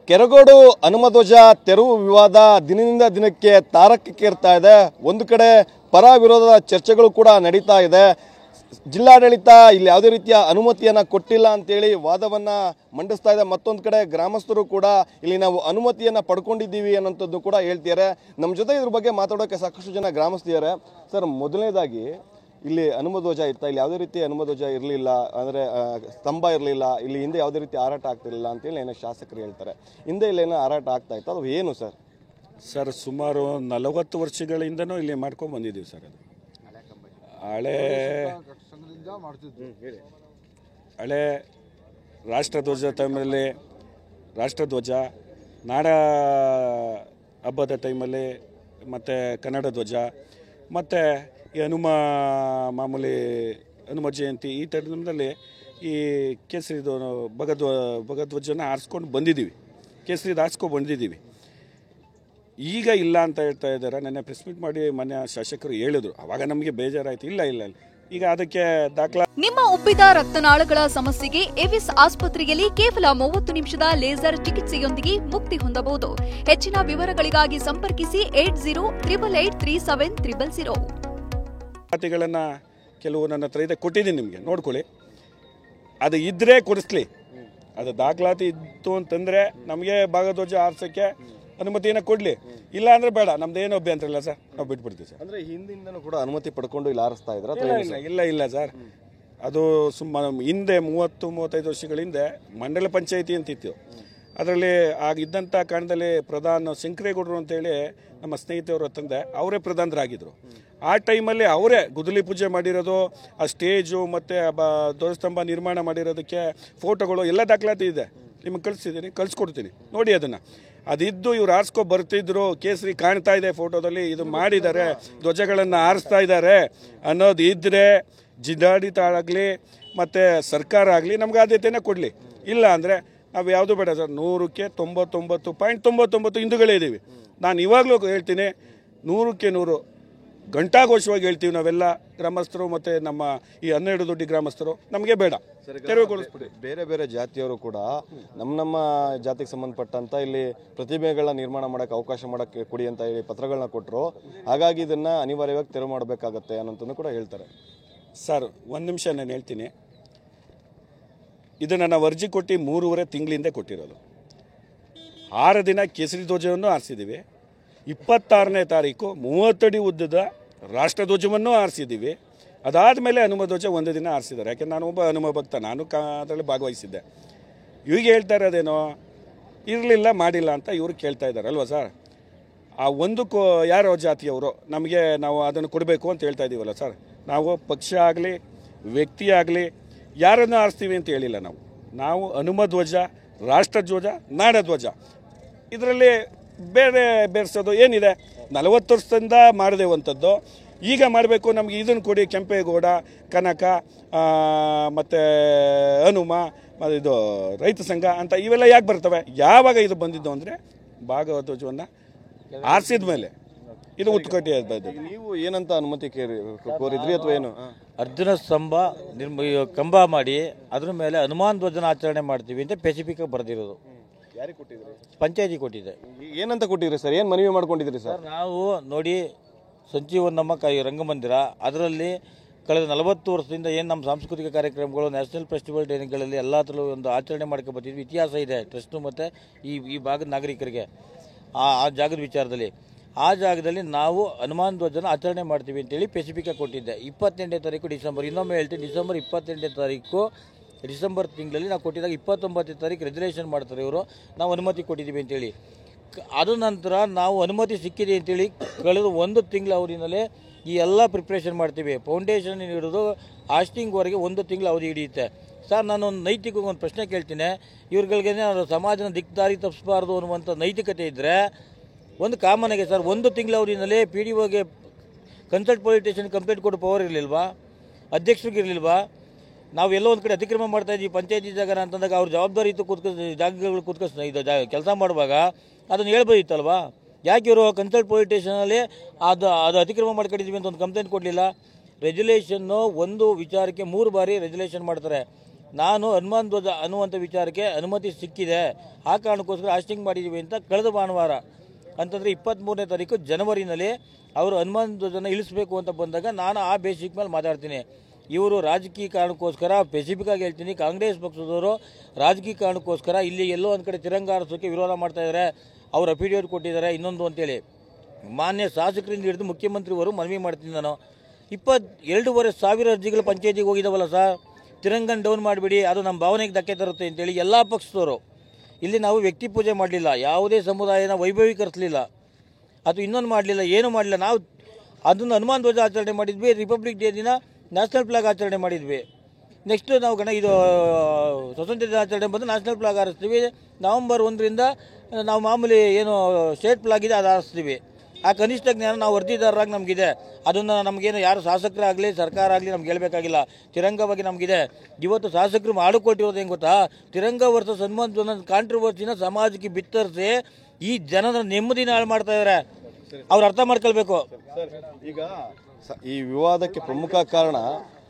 ಕೆರಗೋಡು ಹನುಮಧ್ವಜ ತೆರವು ವಿವಾದ ದಿನದಿಂದ ದಿನಕ್ಕೆ ತಾರಕಕ್ಕೇರ್ತಾ ಇದೆ. ಒಂದು ಕಡೆ ಪರ ವಿರೋಧದ ಚರ್ಚೆಗಳು ಕೂಡ ನಡೀತಾ ಇದೆ. ಜಿಲ್ಲಾಡಳಿತ ಇಲ್ಲಿ ಯಾವುದೇ ರೀತಿಯ ಅನುಮತಿಯನ್ನ ಕೊಟ್ಟಿಲ್ಲ ಅಂತೇಳಿ ವಾದವನ್ನ ಮಂಡಿಸ್ತಾ ಇದೆ. ಮತ್ತೊಂದು ಕಡೆ ಗ್ರಾಮಸ್ಥರು ಕೂಡ ಇಲ್ಲಿ ನಾವು ಅನುಮತಿಯನ್ನ ಪಡ್ಕೊಂಡಿದ್ದೀವಿ ಅನ್ನೋಂಥದ್ದು ಕೂಡ ಹೇಳ್ತಿದ್ದಾರೆ. ನಮ್ಮ ಜೊತೆ ಇದ್ರ ಬಗ್ಗೆ ಮಾತಾಡೋಕೆ ಸಾಕಷ್ಟು ಜನ ಗ್ರಾಮಸ್ಥರಿದ್ದಾರೆ. ಸರ್, ಮೊದಲನೇದಾಗಿ ಇಲ್ಲಿ ಹನುಮಧ್ವಜ ಇತ್ತ, ಇಲ್ಲಿ ಯಾವುದೇ ರೀತಿ ಹನುಮಧ್ವಜ ಇರಲಿಲ್ಲ, ಅಂದರೆ ಸ್ತಂಭ ಇರಲಿಲ್ಲ, ಇಲ್ಲಿ ಹಿಂದೆ ಯಾವುದೇ ರೀತಿ ಹಾರಾಟ ಆಗ್ತಿರಲಿಲ್ಲ ಅಂತೇಳಿ ಏನೋ ಶಾಸಕರು ಹೇಳ್ತಾರೆ. ಹಿಂದೆ ಇಲ್ಲೇನೋ ಹಾರಾಟ ಆಗ್ತಾ ಇತ್ತು, ಅದು ಏನು ಸರ್? ಸರ್, ಸುಮಾರು 40 ವರ್ಷಗಳಿಂದನೂ ಇಲ್ಲಿ ಮಾಡ್ಕೊಂಡು ಬಂದಿದ್ದೀವಿ ಸರ್. ಅದು ಹಳೆ ರಾಷ್ಟ್ರಧ್ವಜ ಟೈಮಲ್ಲಿ ರಾಷ್ಟ್ರಧ್ವಜ, ನಾಡ ಹಬ್ಬದ ಟೈಮಲ್ಲಿ ಮತ್ತು ಕನ್ನಡ ಧ್ವಜ, ಮತ್ತು ಈ ಮಾಮೂಲಿ ಹನುಮ ಜಯಂತಿ ಈ ಟೈಮ್ನಲ್ಲಿ ಈ ಕೇಸರಿದು ಭಗಧ್ವಜನ ಆರಿಸ್ಕೊಂಡು ಬಂದಿದ್ದೀವಿ, ಕೇಸರಿದು ಆರಿಸ್ಕೊಂಡು ಬಂದಿದ್ದೀವಿ. ಈಗ ಇಲ್ಲ ಅಂತ ಹೇಳ್ತಾ ಇದ್ದಾರೆ. ನೆನ್ನೆ ಪ್ರೆಸ್ ಮೀಟ್ ಮಾಡಿ ಮನೆ ಶಾಸಕರು ಹೇಳಿದ್ರು, ಅವಾಗ ನಮಗೆ ಬೇಜಾರಾಯ್ತು. ಇಲ್ಲ ಈಗ ಅದಕ್ಕೆ ದಾಖಲಾ. ನಿಮ್ಮ ಉಬ್ಬಿದ ರಕ್ತನಾಳಗಳ ಸಮಸ್ಯೆಗೆ ಎವಿಸ್ ಆಸ್ಪತ್ರೆಯಲ್ಲಿ ಕೇವಲ 30 ನಿಮಿಷದ ಲೇಸರ್ ಚಿಕಿತ್ಸೆಯೊಂದಿಗೆ ಮುಕ್ತಿ ಹೊಂದಬಹುದು. ಹೆಚ್ಚಿನ ವಿವರಗಳಿಗಾಗಿ ಸಂಪರ್ಕಿಸಿ 8088837000. ದಾಖಲಾತಿಗಳನ್ನ ಕೆಲವು ನನ್ನ ಹತ್ರ ಇದೆ, ಕೊಟ್ಟಿದ್ದೀನಿ, ನಿಮಗೆ ನೋಡ್ಕೊಳ್ಳಿ. ಅದು ಇದ್ರೆ ಕೊಡಿಸ್ಲಿ. ಅದು ದಾಖಲಾತಿ ಇತ್ತು ಅಂತಂದ್ರೆ ನಮಗೆ ಭಾಗಧ್ವಜ ಆರ್ಸಕ್ಕೆ ಅನುಮತಿಯನ್ನು ಕೊಡ್ಲಿ, ಇಲ್ಲ ಅಂದ್ರೆ ಬೇಡ, ನಮ್ದು ಏನು ಅಭ್ಯಂತರ ಇಲ್ಲ ಸರ್, ನಾವು ಬಿಟ್ಬಿಡ್ತೀವಿ ಸರ್. ಅಂದ್ರೆ ಹಿಂದಿಂದನೂ ಕೂಡ ಅನುಮತಿ ಪಡ್ಕೊಂಡು ಇಲ್ಲಿ ಆರಿಸ್ತಾ ಇದ್ರ? ಇಲ್ಲ ಸರ್, ಅದು ಹಿಂದೆ 30-35 ವರ್ಷಗಳ ಹಿಂದೆ ಮಂಡಲ ಪಂಚಾಯಿತಿ ಅಂತಿತ್ತು. ಅದರಲ್ಲಿ ಆಗಿದ್ದಂಥ ಕಾರಣದಲ್ಲಿ ಪ್ರಧಾನ ಶಂಕರೇಗೌಡರು ಅಂತೇಳಿ ನಮ್ಮ ಸ್ನೇಹಿತರು ತಂದೆ, ಅವರೇ ಪ್ರಧಾನರಾಗಿದ್ದರು. ಆ ಟೈಮಲ್ಲಿ ಅವರೇ ಗುದ್ದಲಿ ಪೂಜೆ ಮಾಡಿರೋದು, ಆ ಸ್ಟೇಜು ಮತ್ತು ಧ್ವಜಸ್ತಂಭ ನಿರ್ಮಾಣ ಮಾಡಿರೋದಕ್ಕೆ ಫೋಟೋಗಳು ಎಲ್ಲ ದಾಖಲಾತಿ ಇದೆ. ನಿಮಗೆ ಕಳಿಸ್ತಿದ್ದೀನಿ, ಕಳಿಸ್ಕೊಡ್ತೀನಿ, ನೋಡಿ ಅದನ್ನು. ಅದಿದ್ದು ಇವ್ರು ಆರಿಸ್ಕೊ ಬರ್ತಿದ್ರು, ಕೇಸರಿ ಕಾಣ್ತಾ ಇದೆ ಫೋಟೋದಲ್ಲಿ, ಇದು ಮಾಡಿದ್ದಾರೆ, ಧ್ವಜಗಳನ್ನು ಆರಿಸ್ತಾ ಇದ್ದಾರೆ ಅನ್ನೋದು ಇದ್ದರೆ ಜಿಲ್ಲಾಡಳಿತ ಆಗಲಿ ಮತ್ತು ಸರ್ಕಾರ ಆಗಲಿ ನಮ್ಗೆ ಆದ್ಯತೆಯನ್ನು ಕೊಡಲಿ. ಇಲ್ಲ ಅಂದರೆ ನಾವು ಯಾವುದು ಬೇಡ ಸರ್. 100ಕ್ಕೆ 99.99 ಹಿಂದೂಗಳೇ ಇದ್ದೀವಿ. ನಾನು ಇವಾಗಲೂ ಹೇಳ್ತೀನಿ, 100ಕ್ಕೆ 100 ಘಂಟಾಘೋಷವಾಗಿ ಹೇಳ್ತೀವಿ ನಾವೆಲ್ಲ ಗ್ರಾಮಸ್ಥರು ಮತ್ತು ನಮ್ಮ ಈ 12 ದೊಡ್ಡ ಗ್ರಾಮಸ್ಥರು. ನಮಗೆ ಬೇಡ, ತೆರವುಗೊಳಿಸ್ಬಿಡಿ. ಬೇರೆ ಬೇರೆ ಜಾತಿಯವರು ಕೂಡ ನಮ್ಮ ಜಾತಿಗೆ ಸಂಬಂಧಪಟ್ಟಂತ ಇಲ್ಲಿ ಪ್ರತಿಮೆಗಳನ್ನ ನಿರ್ಮಾಣ ಮಾಡೋಕ್ಕೆ ಅವಕಾಶ ಮಾಡೋಕ್ಕೆ ಕೊಡಿ ಅಂತ ಹೇಳಿ ಪತ್ರಗಳನ್ನ ಕೊಟ್ಟರು. ಹಾಗಾಗಿ ಇದನ್ನ ಅನಿವಾರ್ಯವಾಗಿ ತೆರವು ಮಾಡಬೇಕಾಗತ್ತೆ ಅನ್ನೋದನ್ನು ಕೂಡ ಹೇಳ್ತಾರೆ. ಸರ್, ಒಂದು ನಿಮಿಷ ನಾನು ಹೇಳ್ತೀನಿ. ಇದನ್ನು ನಾವು ಅರ್ಜಿ ಕೊಟ್ಟು 3.5 ತಿಂಗಳಿಂದ ಕೊಟ್ಟಿರೋದು. 6 ದಿನ ಕೇಸರಿ ಧ್ವಜವನ್ನು ಆರಿಸಿದ್ದೀವಿ. 26ನೇ ತಾರೀಕು 30 ಅಡಿ ಉದ್ದದ ರಾಷ್ಟ್ರಧ್ವಜವನ್ನು ಆರಿಸಿದ್ದೀವಿ. ಅದಾದಮೇಲೆ ಹನುಮಧ್ವಜ 1 ದಿನ ಆರಿಸಿದ್ದಾರೆ. ಯಾಕೆ ನಾನು ಒಬ್ಬ ಹನುಮ ಭಕ್ತ, ನಾನು ಅದರಲ್ಲಿ ಭಾಗವಹಿಸಿದ್ದೆ. ಇವಾಗ ಹೇಳ್ತಾ ಇರೋದೇನೋ ಇರಲಿಲ್ಲ ಮಾಡಿಲ್ಲ ಅಂತ ಇವರು ಕೇಳ್ತಾ ಇದ್ದಾರೆ ಅಲ್ವಾ ಸರ್? ಆ ಒಂದಕ್ಕೂ ಯಾರೋ ಜಾತಿಯವರು ನಮಗೆ ನಾವು ಅದನ್ನು ಕೊಡಬೇಕು ಅಂತ ಹೇಳ್ತಾ ಇದ್ದೀವಲ್ಲ ಸರ್. ನಾವು ಪಕ್ಷ ಆಗಲಿ ವ್ಯಕ್ತಿ ಆಗಲಿ ಯಾರನ್ನು ಆರಿಸ್ತೀವಿ ಅಂತ ಹೇಳಿಲ್ಲ. ನಾವು ಹನುಮಧ್ವಜ, ರಾಷ್ಟ್ರಧ್ವಜ, ನಾಡಧ್ವಜ ಇದರಲ್ಲಿ ಬೇರೆ ಬೇರೆಸೋದು ಏನಿದೆ? 40 ವರ್ಷದಿಂದ ಮಾಡಿದೆವಂಥದ್ದು ಈಗ ಮಾಡಬೇಕು. ನಮಗೆ ಇದನ್ನು ಕೊಡಿ, ಕೆಂಪೇಗೌಡ, ಕನಕ ಮತ್ತು ಹನುಮ, ಇದು ರೈತ ಸಂಘ ಅಂತ ಇವೆಲ್ಲ ಯಾಕೆ ಬರ್ತವೆ? ಯಾವಾಗ ಇದು ಬಂದಿದ್ದು ಅಂದರೆ ಭಾಗವಧ್ವಜವನ್ನು ಆರಿಸಿದ ಮೇಲೆ ಇದು ಉತ್ಕಟ್ಟಿ. ನೀವು ಏನಂತ ಅನುಮತಿ ಕೋರಿದ್ರಿ ಅಥವಾ ಏನು? ಅರ್ಜುನ ಸ್ತಂಭ ಕಂಬ ಮಾಡಿ ಅದ್ರ ಮೇಲೆ ಹನುಮಾನ್ ಧ್ವಜನ ಆಚರಣೆ ಮಾಡ್ತೀವಿ ಅಂತ ಸ್ಪೆಸಿಫಿಕ್ ಬರೆದಿರೋದು. ಯಾರಿಗೆ ಕೊಟ್ಟಿದ್ರಿ? ಪಂಚಾಯತಿ ಕೊಟ್ಟಿದೆ. ಏನಂತ ಕೊಟ್ಟಿದ್ರಿ ಸರ್? ಏನು ಮನವಿ ಮಾಡ್ಕೊಂಡಿದ್ರಿ ಸರ್? ನಾವು ನೋಡಿ, ಸಂಜೀವನಮ್ಮ ರಂಗಮಂದಿರ, ಅದರಲ್ಲಿ ಕಳೆದ 40 ವರ್ಷದಿಂದ ಏನು ನಮ್ಮ ಸಾಂಸ್ಕೃತಿಕ ಕಾರ್ಯಕ್ರಮಗಳು, ನ್ಯಾಷನಲ್ ಫೆಸ್ಟಿವಲ್ ಡೇಗಳಲ್ಲಿ ಎಲ್ಲ ಥರ ಒಂದು ಆಚರಣೆ ಮಾಡ್ಕೊಂಡು ಬರ್ತಿದ್ವಿ. ಇತಿಹಾಸ ಇದೆ ಟ್ರಸ್ಟು ಮತ್ತು ಈ ಭಾಗದ ನಾಗರಿಕರಿಗೆ ಆ ಜಾಗದ ವಿಚಾರದಲ್ಲಿ. ಆ ಜಾಗದಲ್ಲಿ ನಾವು ಹನುಮಾನ್ ಧ್ವಜನ ಆಚರಣೆ ಮಾಡ್ತೀವಿ ಅಂತೇಳಿ ಸ್ಪೆಸಿಫಿಕಾಗಿ ಕೊಟ್ಟಿದ್ದೆ. 28ನೇ ತಾರೀಕು ಡಿಸೆಂಬರ್, ಇನ್ನೊಮ್ಮೆ ಹೇಳ್ತೀನಿ, ಡಿಸೆಂಬರ್ 28ನೇ ತಾರೀಕು ಡಿಸೆಂಬರ್ ತಿಂಗಳಲ್ಲಿ ನಾವು ಕೊಟ್ಟಿದ್ದಾಗ 29ನೇ ತಾರೀಕು ರೆಜುಲೇಷನ್ ಮಾಡ್ತಾರೆ ಇವರು, ನಾವು ಅನುಮತಿ ಕೊಟ್ಟಿದ್ದೀವಿ ಅಂತೇಳಿ. ಅದು ನಂತರ ನಾವು ಅನುಮತಿ ಸಿಕ್ಕಿದೆ ಅಂತೇಳಿ ಕಳೆದ 1 ತಿಂಗಳ ಅವಧಿನಲ್ಲೇ ಈ ಎಲ್ಲ ಪ್ರಿಪ್ರೇಷನ್ ಮಾಡ್ತೀವಿ. ಫೌಂಡೇಶನ್ ಹಿಡಿದು ಆಸ್ಟಿಂಗ್ವರೆಗೆ 1 ತಿಂಗಳ ಅವಧಿ ಹಿಡಿಯುತ್ತೆ ಸರ್. ನಾನು ಒಂದು ನೈತಿಕ ಒಂದು ಪ್ರಶ್ನೆ ಕೇಳ್ತೀನಿ. ಇವ್ರುಗಳಿಗೆ ಸಮಾಜನ ದಿಕ್ದಾರಿ ತಪ್ಪಿಸಬಾರ್ದು ಅನ್ನುವಂಥ ನೈತಿಕತೆ ಇದ್ದರೆ ಒಂದು ಕಾಮನ್ಗೆ ಸರ್, 1 ತಿಂಗಳ ಅವಧಿನಲ್ಲೇ PDOಗೆ ಕನ್ಸಲ್ಟ್ ಪೊಲಿಟಿಷಿಯನ್ ಕಂಪ್ಲೇಂಟ್ ಕೊಡೋ ಪವರ್ ಇರಲಿಲ್ವಾ? ಅಧ್ಯಕ್ಷರಿಗೆ ಇರಲಿಲ್ವಾ? ನಾವು ಎಲ್ಲೋ ಒಂದು ಕಡೆ ಅತಿಕ್ರಮ ಮಾಡ್ತಾ ಇದ್ದೀವಿ ಪಂಚಾಯತಿ ಜಾಗ ಅಂತಂದಾಗ ಅವ್ರ ಜವಾಬ್ದಾರಿ ಇತ್ತು ಜಾಗಗಳು ಇದು ಕೆಲಸ ಮಾಡುವಾಗ ಅದನ್ನು ಹೇಳ್ಬೋದಿತ್ತಲ್ವಾ? ಯಾಕೆ ಇವರು ಕನ್ಸಲ್ಟ್ ಪೊಲಿಟಿಷನಲ್ಲಿ ಅದು ಅತಿಕ್ರಮ ಮಾಡ್ಕೊಂಡಿದ್ದೀವಿ ಅಂತ ಒಂದು ಕಂಪ್ಲೇಂಟ್ ಕೊಡಲಿಲ್ಲ? ರೆಜುಲೇಷನ್ನು ಒಂದು ವಿಚಾರಕ್ಕೆ 3 ಬಾರಿ ರೆಜುಲೇಷನ್ ಮಾಡ್ತಾರೆ. ನಾನು ಹನುಮಾನ್ ಧ್ವಜ ಅನ್ನುವಂಥ ವಿಚಾರಕ್ಕೆ ಅನುಮತಿ ಸಿಕ್ಕಿದೆ, ಆ ಕಾರಣಕ್ಕೋಸ್ಕರ ಹಾಸ್ಟಿಂಗ್ ಮಾಡಿದ್ದೀವಿ ಅಂತ ಕಳೆದ ಭಾನುವಾರ ಅಂತಂದರೆ 23ನೇ ತಾರೀಕು ಜನವರಿನಲ್ಲಿ ಅವರು ಹನುಮಾನ್ ಧ್ವಜನ ಇಳಿಸಬೇಕು ಅಂತ ಬಂದಾಗ ನಾನು ಆ ಬೇಸಿಕ್ ಮೇಲೆ ಮಾತಾಡ್ತೀನಿ. ಇವರು ರಾಜಕೀಯ ಕಾರಣಕ್ಕೋಸ್ಕರ ಸ್ಪೆಸಿಫಿಕ್ ಆಗಿ ಹೇಳ್ತೀನಿ, ಕಾಂಗ್ರೆಸ್ ಪಕ್ಷದವರು ರಾಜಕೀಯ ಕಾರಣಕ್ಕೋಸ್ಕರ ಇಲ್ಲಿ ಎಲ್ಲೋ ಒಂದು ಕಡೆ ತಿರಂಗ ಹಾರಿಸೋಕ್ಕೆ ವಿರೋಧ ಮಾಡ್ತಾ ಇದ್ದಾರೆ. ಅವರು ಅಫಿಡೇವಿಟ್ ಕೊಟ್ಟಿದ್ದಾರೆ ಇನ್ನೊಂದು ಅಂತೇಳಿ ಮಾನ್ಯ ಶಾಸಕರಿಂದ ಹಿಡಿದು ಮುಖ್ಯಮಂತ್ರಿಯವರು ಮನವಿ ಮಾಡ್ತೀನಿ. ನಾನು 22,500 ಅರ್ಜಿಗಳು ಪಂಚಾಯತಿಗೆ ಹೋಗಿದ್ದಾವಲ್ಲ ಸರ್, ತಿರಂಗನ ಡೌನ್ ಮಾಡಿಬಿಡಿ, ಅದು ನಮ್ಮ ಭಾವನೆಗೆ ಧಕ್ಕೆ ತರುತ್ತೆ ಅಂತೇಳಿ ಎಲ್ಲ ಪಕ್ಷದವರು. ಇಲ್ಲಿ ನಾವು ವ್ಯಕ್ತಿ ಪೂಜೆ ಮಾಡಲಿಲ್ಲ, ಯಾವುದೇ ಸಮುದಾಯನ ವೈಭವೀಕರಿಸಲಿಲ್ಲ, ಅದು ಇನ್ನೊಂದು ಮಾಡಲಿಲ್ಲ, ಏನೂ ಮಾಡಲಿಲ್ಲ. ನಾವು ಅದನ್ನು ಹನುಮಾನ್ ಧ್ವಜ ಆಚರಣೆ ಮಾಡಿದ್ವಿ, ರಿಪಬ್ಲಿಕ್ ಡೇ ದಿನ ನ್ಯಾಷನಲ್ ಫ್ಲಾಗ್ ಆಚರಣೆ ಮಾಡಿದ್ವಿ. ನೆಕ್ಸ್ಟ್ ನಾವು ಇದು ಸ್ವಾತಂತ್ರ್ಯ ದಿನಾಚರಣೆ ಬಂದು ನ್ಯಾಷನಲ್ ಫ್ಲಾಗ್ ಹಾರಿಸ್ತೀವಿ. ನವಂಬರ್ 1ರಿಂದ ನಾವು ಮಾಮೂಲಿ ಏನು ಸ್ಟೇಟ್ ಫ್ಲಾಗ್ ಇದೆ ಅದು ಹಾರಿಸ್ತೀವಿ. ಆ ಕನಿಷ್ಠ ಜ್ಞಾನ ನಾವು ಅರ್ಜಿದಾರರಾಗಿ ನಮಗಿದೆ. ಅದನ್ನು ನಮಗೇನು ಯಾರು ಶಾಸಕರಾಗಲಿ ಸರ್ಕಾರ ಆಗಲಿ ನಮ್ಗೆ ಹೇಳ್ಬೇಕಾಗಿಲ್ಲ, ತಿರಂಗ ಬಗ್ಗೆ ನಮಗಿದೆ. ಇವತ್ತು ಶಾಸಕರು ಮಾಡಿಕೊಟ್ಟಿರೋದು ಹೆಂಗೆ ಗೊತ್ತಾ, ತಿರಂಗ ವರ್ಸಸ್ ಹನುಮಂತ ಅನ್ನೋ ಕಾಂಟ್ರವರ್ಸಿನ ಸಮಾಜಕ್ಕೆ ಬಿತ್ತರಿಸಿ ಈ ಜನರ ನೆಮ್ಮದಿನ ಹಾಳು ಮಾಡ್ತಾ ಇದ್ದಾರೆ. ಅವ್ರು ಅರ್ಥ ಮಾಡ್ಕೊಳ್ಬೇಕು. ಈಗ ಈ ವಿವಾದಕ್ಕೆ ಪ್ರಮುಖ ಕಾರಣ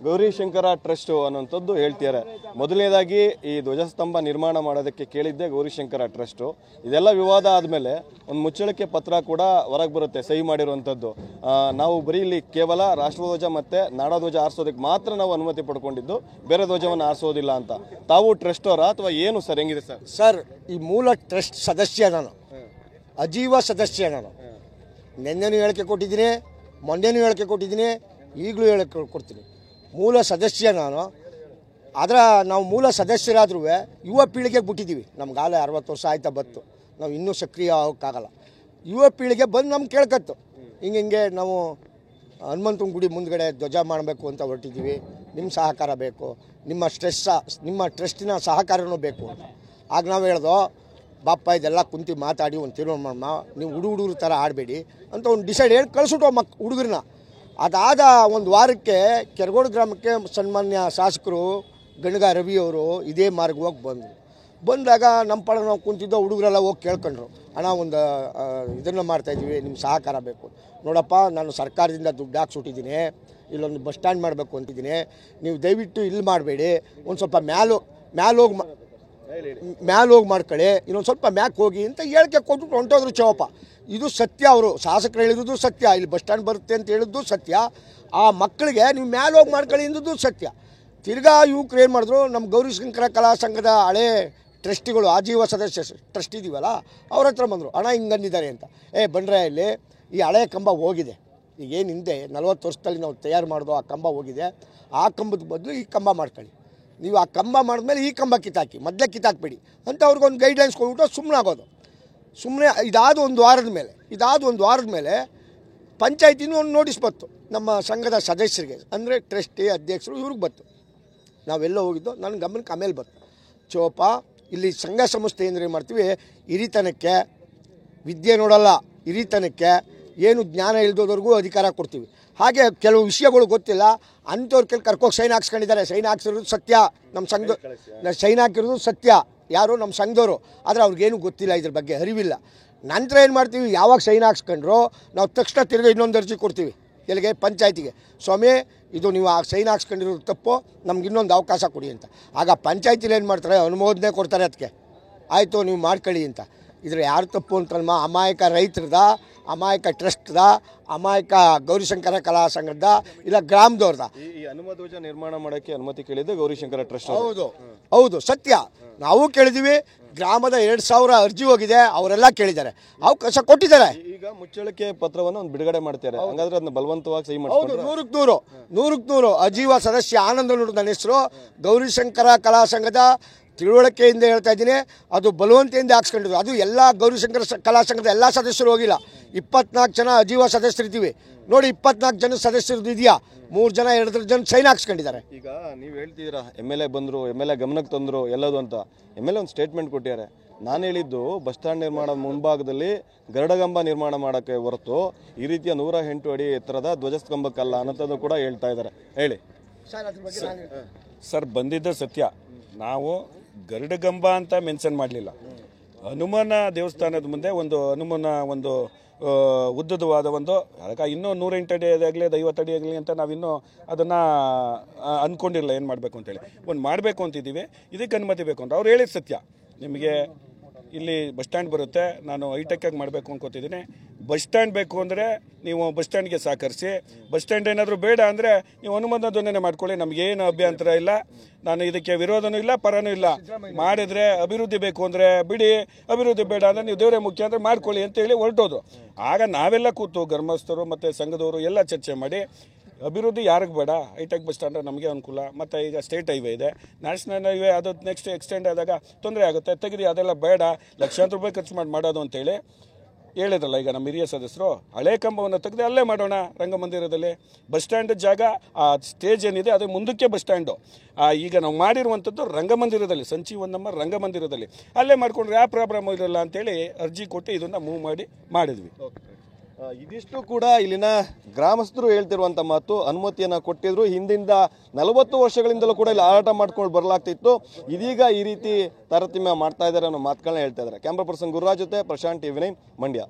ಗೌರಿಶಂಕರ ಟ್ರಸ್ಟ್ ಅನ್ನುವಂಥದ್ದು ಹೇಳ್ತಿದ್ದಾರೆ. ಮೊದಲನೇದಾಗಿ ಈ ಧ್ವಜಸ್ತಂಭ ನಿರ್ಮಾಣ ಮಾಡೋದಕ್ಕೆ ಕೇಳಿದ್ದೆ ಗೌರಿಶಂಕರ ಟ್ರಸ್ಟು. ಇದೆಲ್ಲ ವಿವಾದ ಆದಮೇಲೆ ಒಂದು ಮುಚ್ಚಳಿಕೆ ಪತ್ರ ಕೂಡ ಹೊರಗೆ ಬರುತ್ತೆ, ಸಹಿ ಮಾಡಿರುವಂಥದ್ದು. ನಾವು ಬರೀ ಇಲ್ಲಿ ಕೇವಲ ರಾಷ್ಟ್ರಧ್ವಜ ಮತ್ತು ನಾಡಧ್ವಜ ಆರಿಸೋದಕ್ಕೆ ಮಾತ್ರ ನಾವು ಅನುಮತಿ ಪಡ್ಕೊಂಡಿದ್ದು, ಬೇರೆ ಧ್ವಜವನ್ನು ಆರಿಸೋದಿಲ್ಲ ಅಂತ. ತಾವು ಟ್ರಸ್ಟ್ ಅವರ ಅಥವಾ ಏನು ಸರ್, ಹೆಂಗಿದೆ ಸರ್? ಸರ್, ಈ ಮೂಲ ಟ್ರಸ್ಟ್ ಸದಸ್ಯ ನಾನು, ಅಜೀವ ಸದಸ್ಯ ನಾನು. ನಿನ್ನೆನೂ ಹೇಳಿಕೆ ಕೊಟ್ಟಿದ್ದೀನಿ, ಮೊನ್ನೆನೂ ಹೇಳಿಕೆ ಕೊಟ್ಟಿದ್ದೀನಿ, ಈಗಲೂ ಹೇಳಿಕೆ ಕೊಡ್ತೀನಿ. ಮೂಲ ಸದಸ್ಯ ನಾನು. ಆದರೆ ನಾವು ಮೂಲ ಸದಸ್ಯರಾದ್ರೂ ಯುವ ಪೀಳಿಗೆಗೆ ಬಿಟ್ಟಿದ್ದೀವಿ. ನಮ್ಗಾಲೇ 60 ವರ್ಷ ಆಯ್ತಾ ಬತ್ತು, ನಾವು ಇನ್ನೂ ಸಕ್ರಿಯ ಆಗೋಕ್ಕಾಗಲ್ಲ. ಯುವ ಪೀಳಿಗೆ ಬಂದು ನಮ್ಗೆ ಕೇಳ್ಕತ್ತು, ಹಿಂಗೆ ನಾವು ಹನುಮಂತನ ಗುಡಿ ಮುಂದ್ಗಡೆ ಧ್ವಜ ಮಾಡಬೇಕು ಅಂತ ಹೊರಟಿದ್ದೀವಿ, ನಿಮ್ಮ ಸಹಕಾರ ಬೇಕು, ನಿಮ್ಮ ಟ್ರಸ್ಟಿನ ಸಹಕಾರನೂ ಬೇಕು ಅಂತ. ಆಗ ನಾವು ಹೇಳ್ದೋ, ಬಾಪ್ಪ ಇದೆಲ್ಲ ಕುಂತು ಮಾತಾಡಿ ಒಂದು ತೀರ್ಮಾನ ಮಾಡಮ್ಮ, ನೀವು ಹುಡುಗರು ಥರ ಆಡಬೇಡಿ ಅಂತ ಒಂದು ಡಿಸೈಡ್ ಹೇಳಿ ಕಳಿಸ್ಬಿಟ್ಟು ಹುಡುಗರನ್ನ. ಅದಾದ ಒಂದು ವಾರಕ್ಕೆ ಕೆರಗೋಡು ಗ್ರಾಮಕ್ಕೆ ಸನ್ಮಾನ್ಯ ಶಾಸಕರು ಗಣಗ ರವಿಯವರು ಇದೇ ಮಾರ್ಗವಾಗಿ ಬಂದಾಗ ನಮ್ಮ ಪಾಡ ನಾವು ಕುಂತಿದ್ದೋ ಹುಡುಗರೆಲ್ಲ ಹೋಗಿ ಕೇಳ್ಕೊಂಡ್ರು, ಅಣ್ಣ ಒಂದು ಇದನ್ನು ಮಾಡ್ತಾಯಿದ್ದೀವಿ, ನಿಮ್ಮ ಸಹಕಾರ ಬೇಕು. ನೋಡಪ್ಪ, ನಾನು ಸರ್ಕಾರದಿಂದ ದುಡ್ಡು ಹಾಕ್ಸುಟ್ಟಿದ್ದೀನಿ, ಇಲ್ಲೊಂದು ಬಸ್ ಸ್ಟ್ಯಾಂಡ್ ಮಾಡಬೇಕು ಅಂತಿದ್ದೀನಿ, ನೀವು ದಯವಿಟ್ಟು ಇಲ್ಲಿ ಮಾಡಬೇಡಿ, ಒಂದು ಸ್ವಲ್ಪ ಮ್ಯಾಲೆ ಹೋಗಿ ಮಾಡ್ಕೊಳ್ಳಿ, ಇನ್ನೊಂದು ಸ್ವಲ್ಪ ಮ್ಯಾಕ್ ಹೋಗಿ ಅಂತ ಹೇಳಿಕೆ ಕೊಟ್ಬಿಟ್ಟು ಹೊಂಟೋದ್ರು ಚವಪ್ಪ. ಇದು ಸತ್ಯ, ಅವರು ಶಾಸಕರು ಹೇಳಿದ್ದು ಸತ್ಯ, ಇಲ್ಲಿ ಬಸ್ ಸ್ಟ್ಯಾಂಡ್ ಬರುತ್ತೆ ಅಂತ ಹೇಳಿದ್ದು ಸತ್ಯ, ಆ ಮಕ್ಕಳಿಗೆ ನೀವು ಮ್ಯಾಲೆ ಹೋಗಿ ಮಾಡ್ಕೊಳ್ಳಿ ಅಂದದ್ದು ಸತ್ಯ. ತಿರ್ಗಾ ಯುವಕರು ಏನು ಮಾಡಿದ್ರು, ನಮ್ಮ ಗೌರಿಶಂಕರ ಕಲಾ ಸಂಘದ ಹಳೆ ಟ್ರಸ್ಟಿಗಳು, ಆಜೀವ ಸದಸ್ಯ ಟ್ರಸ್ಟ್ ಇದೀವಲ್ಲ, ಅವ್ರ ಹತ್ರ ಬಂದರು, ಹಣ ಹಿಂಗಂದಿದ್ದಾರೆ ಅಂತ. ಬಂದರೆ ಇಲ್ಲಿ ಈ ಹಳೆ ಕಂಬ ಹೋಗಿದೆ, ಈಗೇನು ಹಿಂದೆ 40 ವರ್ಷದಲ್ಲಿ ನಾವು ತಯಾರು ಮಾಡೋದು ಆ ಕಂಬ ಹೋಗಿದೆ, ಆ ಕಂಬದ ಬದಲು ಈ ಕಂಬ ಮಾಡ್ಕೊಳ್ಳಿ, ನೀವು ಆ ಕಂಬ ಮಾಡಿದ್ಮೇಲೆ ಈ ಕಂಬ ಕಿತ್ತಾಕಿ, ಮೊದಲೇ ಕಿತ್ತಾಕ್ಬೇಡಿ ಅಂತ ಅವ್ರಿಗೊಂದು ಗೈಡ್ಲೈನ್ಸ್ ಕೊಟ್ಬಿಟ್ಟು ಸುಮ್ಮನೆ ಆಗೋದು. ಸುಮ್ಮನೆ ಇದಾದ ಒಂದು ವಾರದ ಮೇಲೆ ಪಂಚಾಯತಿನೂ ಒಂದು ನೋಟಿಸ್ ಬಂತು ನಮ್ಮ ಸಂಘದ ಸದಸ್ಯರಿಗೆ, ಅಂದರೆ ಟ್ರಸ್ಟಿ ಅಧ್ಯಕ್ಷರು ಇವ್ರಿಗೆ ಬಂತು. ನಾವೆಲ್ಲ ಹೋಗಿದ್ದು, ನನ್ನ ಗಮನಕ್ಕೆ ಆಮೇಲೆ ಬಂತು, ಚೋಪ ಇಲ್ಲಿ ಸಂಘ ಸಂಸ್ಥೆ ಏನು ಮಾಡ್ತೀವಿ, ಹಿರಿತನಕ್ಕೆ ವಿದ್ಯೆ ನೋಡಲ್ಲ, ಹಿರಿತನಕ್ಕೆ ಏನು ಜ್ಞಾನ ಇಲ್ದೋದವ್ರಿಗೂ ಅಧಿಕಾರ ಕೊಡ್ತೀವಿ. ಹಾಗೆ ಕೆಲವು ವಿಷಯಗಳು ಗೊತ್ತಿಲ್ಲ ಅಂಥವ್ರ ಕೆಲ ಕರ್ಕೋಗಿ ಸೈನ್ ಹಾಕ್ಸ್ಕೊಂಡಿದ್ದಾರೆ. ಸೈನ್ ಹಾಕ್ಸಿರೋದು ಸತ್ಯ, ನಮ್ಮ ಸಂಘದ ಸೈನ್ ಹಾಕಿರೋದು ಸತ್ಯ, ಯಾರು ನಮ್ಮ ಸಂಘದವರು. ಆದರೆ ಅವ್ರಿಗೇನು ಗೊತ್ತಿಲ್ಲ, ಇದ್ರ ಬಗ್ಗೆ ಅರಿವಿಲ್ಲ. ನಂತರ ಏನು ಮಾಡ್ತೀವಿ, ಯಾವಾಗ ಸೈನ್ ಹಾಕ್ಸ್ಕೊಂಡ್ರು ನಾವು ತಕ್ಷಣ ತಿರುಗಿ ಇನ್ನೊಂದು ಅರ್ಜಿ ಕೊಡ್ತೀವಿ, ಎಲ್ಲಿಗೆ, ಪಂಚಾಯತಿಗೆ. ಸ್ವಾಮಿ, ಇದು ನೀವು ಆ ಸೈನ್ ಹಾಕ್ಸ್ಕೊಂಡಿರೋದು ತಪ್ಪು, ನಮ್ಗೆ ಇನ್ನೊಂದು ಅವಕಾಶ ಕೊಡಿ ಅಂತ. ಆಗ ಪಂಚಾಯತಿಲಿ ಏನು ಮಾಡ್ತಾರೆ, ಅನುಮೋದನೆ ಕೊಡ್ತಾರೆ, ಅದಕ್ಕೆ ಆಯಿತು ನೀವು ಮಾಡ್ಕೊಳ್ಳಿ ಅಂತ. ಇದ್ರ ಯಾರು ತಪ್ಪು ಅಂತಲ್ಮ, ಅಮಾಯಕ ರೈತರದ, ಅಮಾಯಕ ಟ್ರಸ್ಟ್ದ, ಅಮಾಯಕ ಗೌರಿಶಂಕರ ಕಲಾ ಸಂಘದ, ಇಲ್ಲ ಗ್ರಾಮದವ್ರದ. ಈ ಹನುಮಧ್ವಜ ನಿರ್ಮಾಣ ಮಾಡೋಕ್ಕೆ ಅನುಮತಿ ಕೇಳಿದ್ದು ಗೌರಿಶಂಕರ ಟ್ರಸ್ಟ್. ಹೌದು ಸತ್ಯ, ನಾವು ಕೇಳಿದ್ದೀವಿ. ಗ್ರಾಮದ 2000 ಅರ್ಜಿ ಹೋಗಿದೆ, ಅವರೆಲ್ಲ ಕೇಳಿದ್ದಾರೆ, ಅವಕಾಶ ಕೊಟ್ಟಿದ್ದಾರೆ. ಈಗ ಮುಚ್ಚಳಿಕೆ ಪತ್ರವನ್ನು ಒಂದು ಬಿಡುಗಡೆ ಮಾಡ್ತಾರೆ, ಹಂಗಾದ್ರೆ ಅದನ್ನ ಬಲವಂತವಾಗಿ ಸಹಿ ಮಾಡ್ತಾರೆ. 100% ಅಜೀವ ಸದಸ್ಯ ಆನಂದ ನನ್ನ ಹೆಸರು. ಗೌರಿಶಂಕರ ಕಲಾ ಸಂಘದ ತಿಳುವಳಿಕೆಯಿಂದ ಹೇಳ್ತಾ ಇದ್ದೀನಿ, ಅದು ಬಲವಂತೆಯಿಂದ ಹಾಕ್ಸ್ಕೊಂಡಿದ್ರು. ಅದು ಎಲ್ಲ ಗೌರಿಶಂಕರ ಕಲಾ ಸಂಘದ ಎಲ್ಲ ಸದಸ್ಯರು ಹೋಗಿಲ್ಲ, 24 ಜನ ಅಜೀವ ಸದಸ್ಯರಿದ್ದೀವಿ ನೋಡಿ. 24 ಜನ ಸದಸ್ಯರದ್ದು ಇದೆಯಾ, 3 ಜನ 2 ಜನ ಸೈನ್ ಹಾಕ್ಸ್ಕೊಂಡಿದ್ದಾರೆ. ಈಗ ನೀವು ಹೇಳ್ತಿದ್ದೀರಾ MLA ಬಂದರು, MLA ಗಮನಕ್ಕೆ ತಂದರು ಎಲ್ಲದು ಅಂತ. MLA ಒಂದು ಸ್ಟೇಟ್ಮೆಂಟ್ ಕೊಟ್ಟಿದ್ದಾರೆ, ನಾನು ಹೇಳಿದ್ದು ಬಸ್ ಸ್ಟ್ಯಾಂಡ್ ನಿರ್ಮಾಣ ಮುಂಭಾಗದಲ್ಲಿ ಗರುಡಗಂಬ ನಿರ್ಮಾಣ ಮಾಡೋಕ್ಕೆ ಹೊರತು ಈ ರೀತಿಯ 108 ಅಡಿ ಎತ್ತರದ ಧ್ವಜಸ್ತಂಭಕ್ಕಲ್ಲ ಅನ್ನೋದು ಕೂಡ ಹೇಳ್ತಾ ಇದ್ದಾರೆ. ಹೇಳಿ ಸರ್, ಬಂದಿದ್ದ ಸತ್ಯ. ನಾವು ಗರುಡಗಂಬ ಅಂತ ಮೆನ್ಷನ್ ಮಾಡಲಿಲ್ಲ, ಹನುಮನ ದೇವಸ್ಥಾನದ ಮುಂದೆ ಒಂದು ಹನುಮನ ಒಂದು ಉದ್ದದವಾದ ಒಂದು ಅದಕ್ಕೆ ಇನ್ನೂ 108 ಅಡಿ ಆಗಲಿ 50 ಅಡಿ ಆಗಲಿ ಅಂತ ನಾವಿನ್ನೂ ಅದನ್ನು ಅಂದ್ಕೊಂಡಿರಲಿಲ್ಲ ಏನು ಮಾಡಬೇಕು ಅಂತೇಳಿ. ಒಂದು ಮಾಡಬೇಕು ಅಂತಿದ್ದೀವಿ, ಇದಕ್ಕೆ ಅನುಮತಿ ಬೇಕು ಅಂತ ಅವ್ರು ಹೇಳಿದ ಸತ್ಯ. ನಿಮಗೆ ಇಲ್ಲಿ ಬಸ್ ಸ್ಟ್ಯಾಂಡ್ ಬರುತ್ತೆ, ನಾನು ಹೈಟೆಕ್ಕಾಗಿ ಮಾಡಬೇಕು ಅನ್ಕೋತಿದ್ದೀನಿ. ಬಸ್ ಸ್ಟ್ಯಾಂಡ್ ಬೇಕು ಅಂದರೆ ನೀವು ಬಸ್ ಸ್ಟ್ಯಾಂಡ್ಗೆ ಸಹಕರಿಸಿ, ಬಸ್ ಸ್ಟ್ಯಾಂಡ್ ಏನಾದರೂ ಬೇಡ ಅಂದರೆ ನೀವು ಅನುಮೋದನೆ ಮಾಡ್ಕೊಳ್ಳಿ, ನಮಗೇನು ಅಭ್ಯಂತರ ಇಲ್ಲ, ನಾನು ಇದಕ್ಕೆ ವಿರೋಧನೂ ಇಲ್ಲ ಪರನೂ ಇಲ್ಲ. ಮಾಡಿದ್ರೆ ಅಭಿವೃದ್ಧಿ ಬೇಕು ಅಂದರೆ ಬಿಡಿ, ಅಭಿವೃದ್ಧಿ ಬೇಡ ಅಂದರೆ ನೀವು ದೇವರೇ ಮುಖ್ಯ ಅಂದರೆ ಮಾಡ್ಕೊಳ್ಳಿ ಅಂತೇಳಿ ಹೊರಟೋದು. ಆಗ ನಾವೆಲ್ಲ ಕೂತು ಗ್ರಾಮಸ್ಥರು ಮತ್ತು ಸಂಘದವರು ಎಲ್ಲ ಚರ್ಚೆ ಮಾಡಿ ಅಭಿವೃದ್ಧಿ ಯಾರಿಗೆ ಬೇಡ, ಹೈಟೆಕ್ ಬಸ್ ಸ್ಟ್ಯಾಂಡ್ ನಮಗೆ ಅನುಕೂಲ, ಮತ್ತು ಈಗ ಸ್ಟೇಟ್ ಹೈವೇ ಇದೆ, ನ್ಯಾಷನಲ್ ಹೈವೇ ಅದು ನೆಕ್ಸ್ಟ್ ಎಕ್ಸ್ಟೆಂಡ್ ಆದಾಗ ತೊಂದರೆ ಆಗುತ್ತೆ, ತೆಗೆದು ಅದೆಲ್ಲ ಬೇಡ, ಲಕ್ಷಾಂತರ ರೂಪಾಯಿ ಖರ್ಚು ಮಾಡೋದು ಅಂತೇಳಿ ಹೇಳಿದ್ರಲ್ಲ ಈಗ ನಮ್ಮ ಹಿರಿಯ ಸದಸ್ಯರು. ಹಳೆ ಕಂಬವನ್ನು ತೆಗೆದು ಅಲ್ಲೇ ಮಾಡೋಣ ರಂಗಮಂದಿರದಲ್ಲಿ. ಬಸ್ ಸ್ಟ್ಯಾಂಡ್ ಜಾಗ ಆ ಸ್ಟೇಜ್ ಏನಿದೆ ಅದು ಮುಂದಕ್ಕೆ ಬಸ್ ಸ್ಟ್ಯಾಂಡು. ಈಗ ನಾವು ಮಾಡಿರುವಂಥದ್ದು ರಂಗಮಂದಿರದಲ್ಲಿ, ಸಂಚೀವನಮ್ಮ ರಂಗಮಂದಿರದಲ್ಲಿ, ಅಲ್ಲೇ ಮಾಡ್ಕೊಂಡ್ರೆ ಯಾವ ಪ್ರಾಬ್ಲಮ್ ಇರಲ್ಲ ಅಂತೇಳಿ ಅರ್ಜಿ ಕೊಟ್ಟು ಇದನ್ನು ಮೂವ್ ಮಾಡಿದ್ವಿ. ಇದಿಷ್ಟು ಕೂಡ ಇಲ್ಲಿನ ಗ್ರಾಮಸ್ಥರು ಹೇಳ್ತಿರುವಂಥ ಮಾತು. ಅನುಮತಿಯನ್ನು ಕೊಟ್ಟಿದ್ರು, ಹಿಂದಿಂದ 40 ವರ್ಷಗಳಿಂದಲೂ ಕೂಡ ಇಲ್ಲಿ ಆರಾಟ ಮಾಡ್ಕೊಂಡು ಬರಲಾಗ್ತಿತ್ತು. ಇದೀಗ ಈ ರೀತಿ ತಾರತಮ್ಯ ಮಾಡ್ತಾ ಇದ್ದಾರೆ ಅನ್ನೋ ಮಾತುಗಳನ್ನ ಹೇಳ್ತಾ ಇದ್ದಾರೆ. ಕ್ಯಾಮ್ರಾ ಪರ್ಸನ್ ಗುರುರಾಜ್ ಜೊತೆ ಪ್ರಶಾಂತ್ ಟಿವಿ9 ಮಂಡ್ಯ.